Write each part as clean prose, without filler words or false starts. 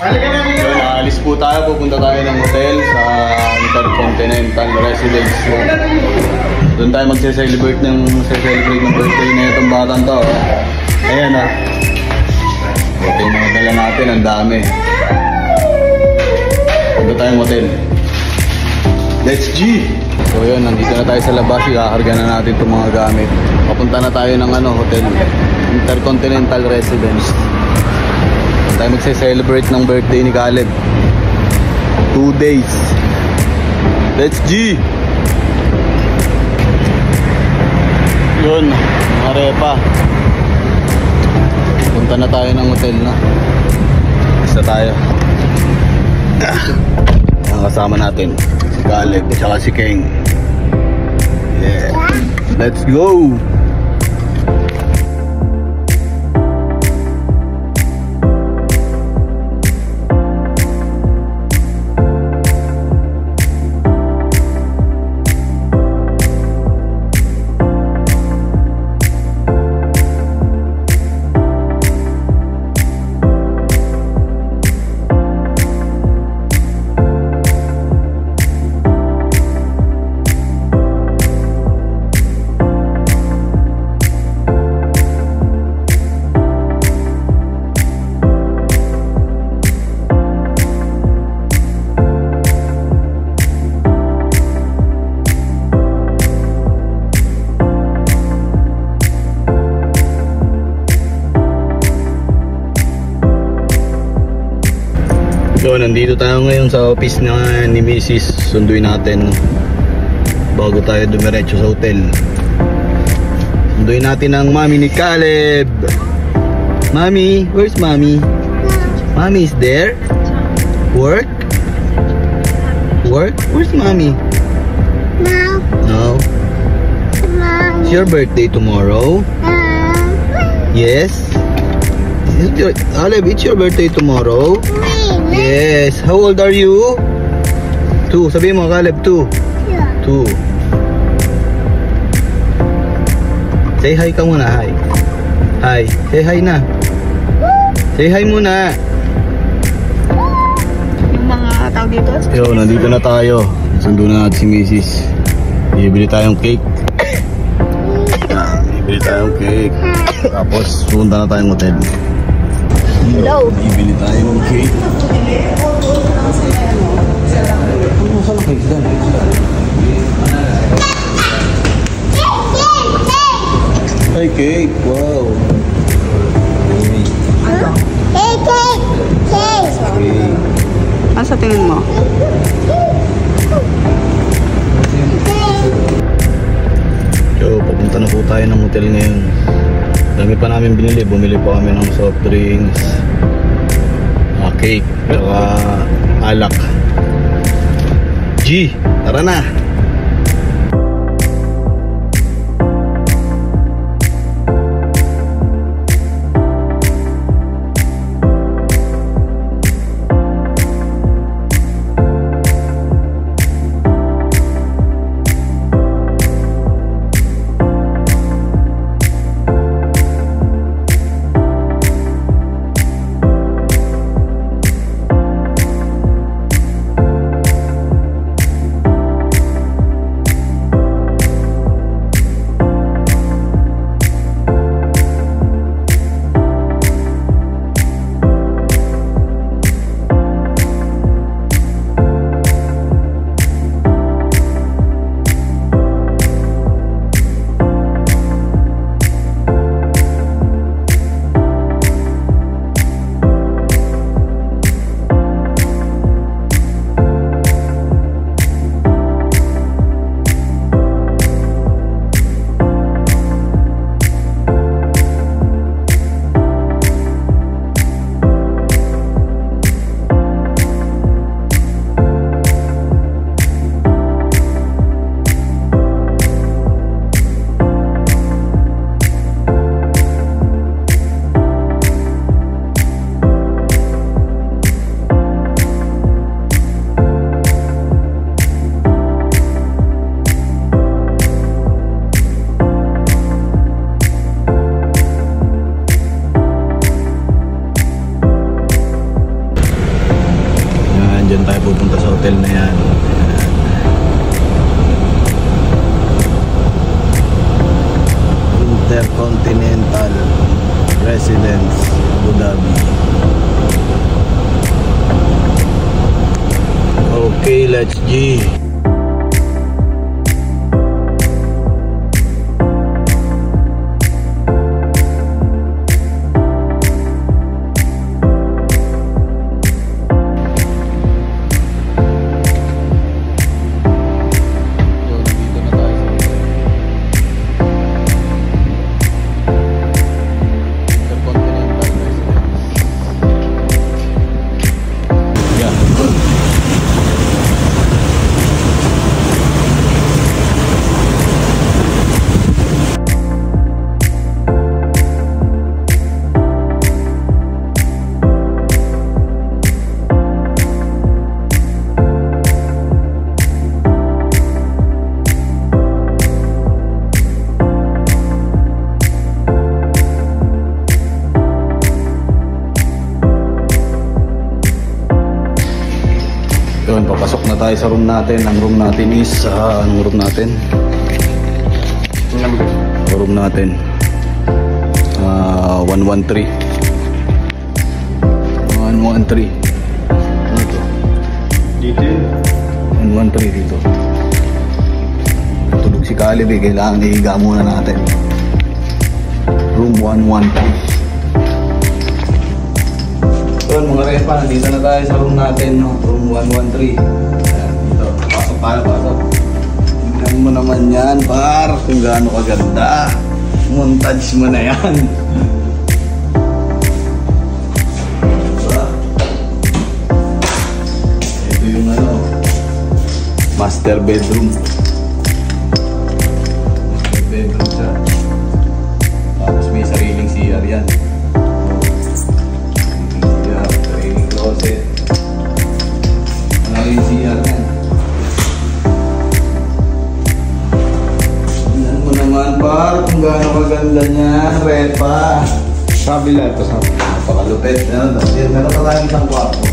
Yun, alis po tayo. Pupunta tayo ng hotel sa Intercontinental Residence. Doon tayo magse-celebrate ng birthday na itong batang to. Ayan ah. Ito yung mga dala natin, ang dami. Punta tayong hotel. Let's G! So yun, nandito na tayo sa labas. Ikakarga na natin itong mga gamit. Papunta na tayo ng hotel. Intercontinental Residence. Tayo magse-celebrate ng birthday ni Caleb. 2 days. Let's G! Yun, mga repa. Punta na tayo ng hotel na. Isa tayo. Ang kasama natin si Caleb at saka si King. Yeah. Let's go! So, nandito tayo ngayon sa office ni Mrs. Sunduin natin bago tayo dumiretso sa hotel. Sunduin natin ang mami ni Caleb. Mami, where's mommy? Mommy is there? Work? Work? Where's mommy? No. No. It's your birthday tomorrow? Yes. Caleb, it's your birthday tomorrow? Yes. How old are you? 2. Sabihin mo, Caleb, 2. 2. Say hi ka muna. Hi. Hi. Say hi na. Say hi muna. Yung mga tao dito? Yo, nandito na tayo. Sundo na natin si Mrs. Bibili tayong cake. Bibili tayong cake. Tapos, pupunta na tayong hotel. Hello. Bibili tayo ng cake. Ano saan ang cake dyan? Ay, cake! Wow! Cake! Ano sa tingin mo? So, papunta na po tayo ng hotel ngayon. Dami pa namin binili. Bumili pa kami ng soft drinks, cake, saka alak. G! Tara na! Let's G. Yun, papasok na tayo sa room natin. Ang room natin is, anong room natin? Room natin 113. 113. Ano to? Dito? 113 dito. Tulog si Caleb eh. Kailangan ihiga muna natin. Room 113. Yun, mga repa, nandito na tayo sa room natin, no? Room 113. Ayan, dito. Pasok tayo, pasok. Tingnan mo naman yan, par. Kung gaano kaganda. Montage mo na yan. Diba? Ito yung ano, master bedroom. Master bedroom siya. Tapos may sariling CR yan. Closet. Wala yung CR yan. Tingnan mo naman, par, kung gaano kaganda niya. Repa. Sabi lang ito, sabi. Napakalupit. Meron pa tayong isang kwarto.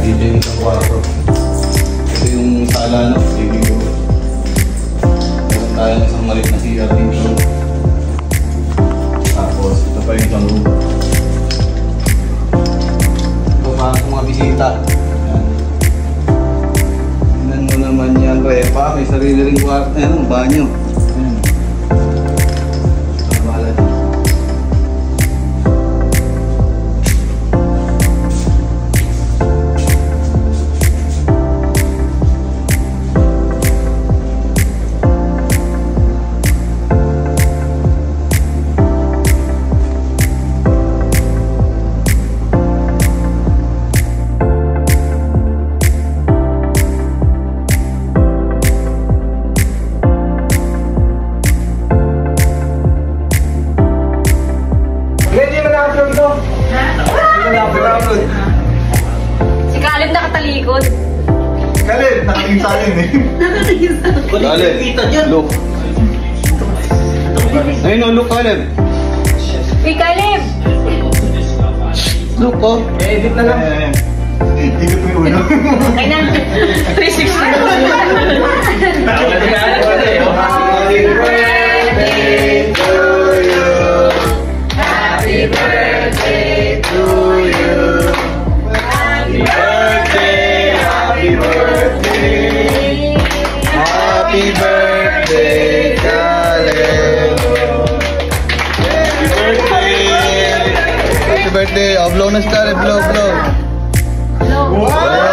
Ayun yung isang kwarto. Ito yung sala, no? Living room. Meron tayong isang malit na CR dito. Tapos ito pa yung isang room. Ito para sa mga bisita. Ayan. Tingnan mo naman yan, repa. May sarili ring kwarto. Ayan, banyo. Ayan. Bahala dito. Si Caleb nakatalikod. Caleb, nakatingin sa akin eh. Caleb, look. Ayun o, look, Caleb. Hey, Caleb! Look, oh. Edit na lang. Ikot mo yung ulo. Ay na, 360 na. Happy birthday to you. Happy birthday to you. Happy birthday, happy birthday. Happy birthday, Caleb. Happy birthday. Happy birthday. Oh, blow na si Caleb. Blow, blow. Wow!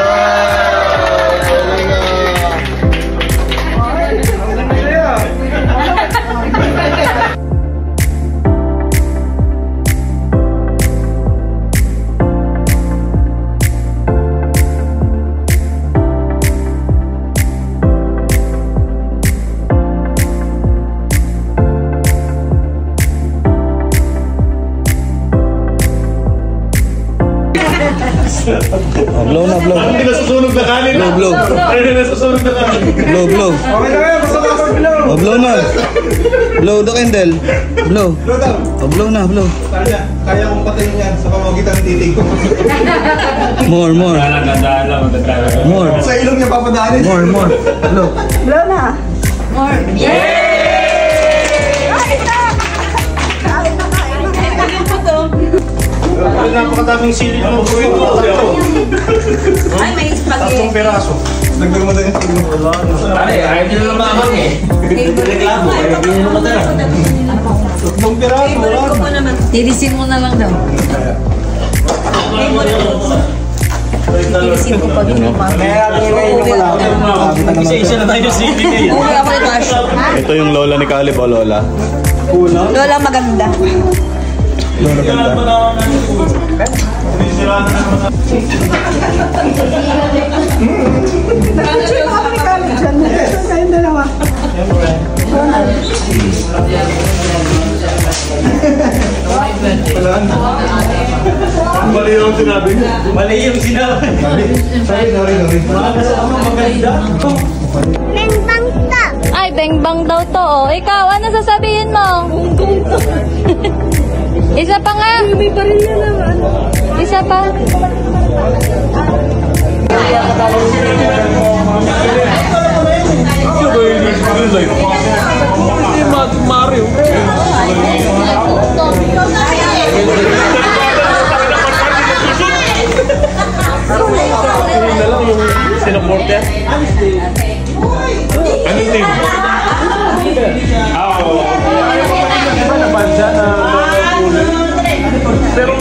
Oh, blow na, blow. Hindi nasusunog na kanin. Blow, blow. Hindi nasusunog na kanin. Blow, blow. Okay na kayo, basta makapag-blow. Oh, blow na. Blow the candle. Blow. Blow daw. Oh, blow na, blow. Kaya kong patayin yan sa pamagitan ng titig ko. More, more. More. Sa ilong niya papadaanin. More, more. Blow. Blow na. More. Yay! napakadaming sili ng buhay ko. Ay, may spaghetti. 3 peraso. Dagdag mo din yung tignan. Ayaw nyo lang mamang eh. Reklamo, ayaw nyo lang matala. 3 piraso, wala. Tirisin mo na lang daw. Tirisin ko pag hindi pa. Isa-isa na tayo sili ngayon. Uwi ako ng cash. Ito yung lola ni Caleb o lola. Lola maganda. Mali yung sinabi. Mali yung sinabi. Sorry. Maganda. Ay, bengbang daw to, oh. Ikaw, ano sasabihin mo? Isa pa nga. May baril na naman. Isa pa. Mario. Hindi na lang yung sinaporte. Anong team? Oo. Iba na bansa na pero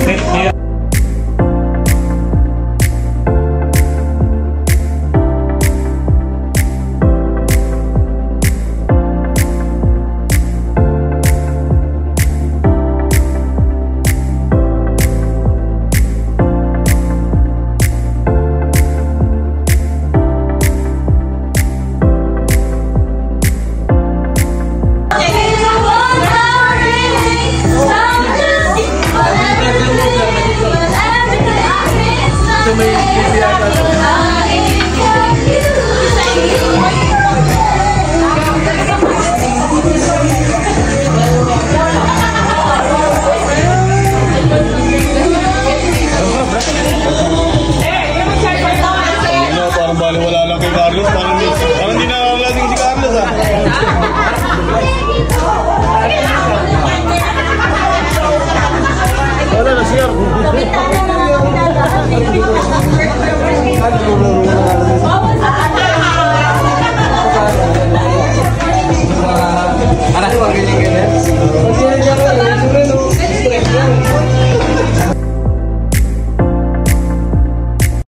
Parang baliwala lang kay Carlos. Parang hindi nakakalasing si Carlos ah. wala na siya.